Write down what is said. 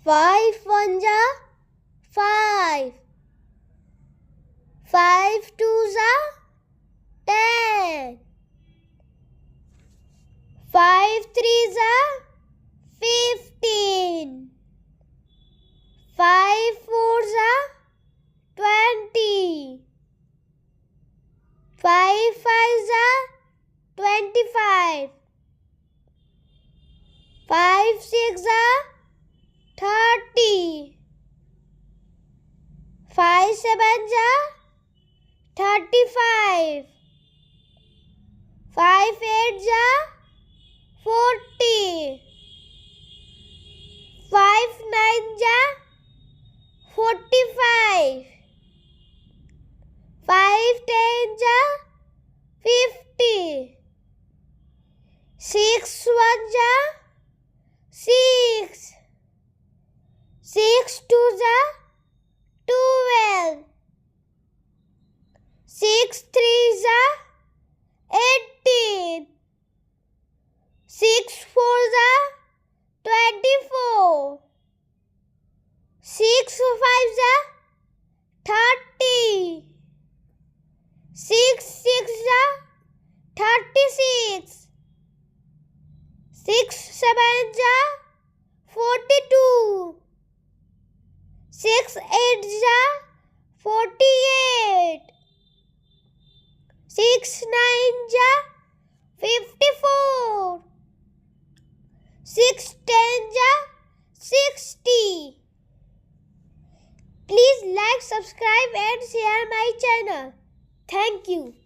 5 1 जा 5. 5 2 जा 10. 5 3 जा 15. 5 4 जा 20. 5 5 जा 25. 5 6 जा 30. 5 7 जा 35. 5 8 जा 40. 5 9 जा 45. 5 10 जा 50. 6 1 जा 6. 6 2 जा 12. 6 3 जा 18. 6 4 जा 24. 6 5 जा 30. 6 6 जा 36. 6 7 जा 42. 6 8 जा 48. 6 9 जा 54. 6 10 जा 60. Please like, subscribe and share my channel. Thank you.